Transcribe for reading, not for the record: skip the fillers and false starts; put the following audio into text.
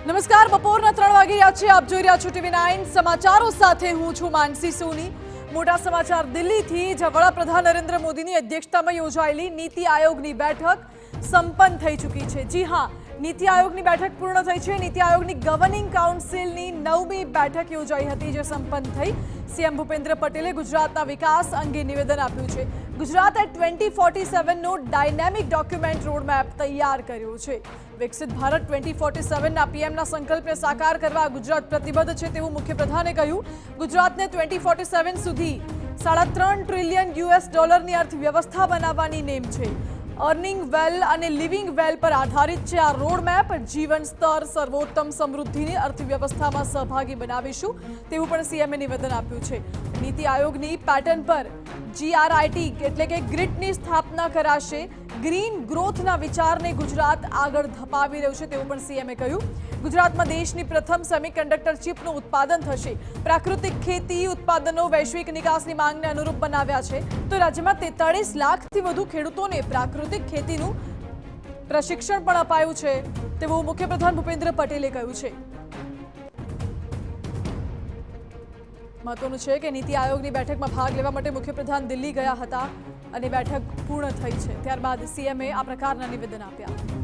નમસ્કાર, બપોરના 3 વાગી રહ્યા છે. આપ જોઈ રહ્યા છો TV9 સમાચારો સાથે હું છું માનસી સોની. મોટા સમાચાર દિલ્હીથી. વડાપ્રધાન નરેન્દ્ર મોદીની અધ્યક્ષતામાં યોજાયેલી નીતિ આયોગની બેઠક સંપન્ન થઈ ચૂકી છે. જી હા, નીતિ આયોગની બેઠક પૂર્ણ થઈ છે. નીતિ આયોગની ગવર્નિંગ કાઉન્સિલની 9મી બેઠક યોજાઈ હતી, જે સંપન્ન થઈ. સીએમ ભૂપેન્દ્ર પટેલે ગુજરાતના વિકાસ અંગે નિવેદન આપ્યું છે. ગુજરાતે 2047નો ડાયનેમિક ડોક્યુમેન્ટ રોડમેપ તૈયાર કર્યો છે. વિકસિત ભારત 2047ના પીએમના સંકલ્પને સાકાર કરવા ગુજરાત પ્રતિબદ્ધ છે તેવું મુખ્યપ્રધાને કહ્યું. ગુજરાતને 2047 સુધી $3.5 ટ્રિલિયન ની અર્થવ્યવસ્થા બનાવવાની નેમ છે. અર્નિંગ વેલ અને લિવિંગ વેલ પર આધારિત છે આ રોડમેપ. જીવન સ્તર સર્વોત્તમ સમૃદ્ધિની અર્થવ્યવસ્થામાં સહભાગી બનાવીશું તેવું પણ સીએમએ નિવેદન આપ્યું છે. નીતિ આયોગની પેટર્ન પર GRIT એટલે કે ગ્રીડની સ્થાપના કરાશે. ગ્રીન ગ્રોથના વિચારને ગુજરાત આગળ ધપાવી રહ્યું છે તેવું પણ સીએમએ કહ્યું. ગુજરાતમાં દેશની પ્રથમ સેમિકન્ડક્ટર ચિપનું ઉત્પાદન થશે. પ્રાકૃતિક ખેતી ઉત્પાદનો વૈશ્વિક નિકાસની માંગને અનુરૂપ બનાવ્યા છે. તો રાજ્યમાં 43 લાખથી વધુ ખેડૂતોને પ્રાકૃતિક ખેતીનું પ્રશિક્ષણ પણ અપાયું છે તેવું મુખ્યપ્રધાન ભૂપેન્દ્ર પટેલે કહ્યું છે. મહત્વનું છે કે નીતિ આયોગની બેઠકમાં ભાગ લેવા માટે મુખ્યપ્રધાન દિલ્હી ગયા હતા અને બેઠક પૂર્ણ થઈ છે. ત્યારબાદ સીએમએ આ પ્રકારના નિવેદન આપ્યા.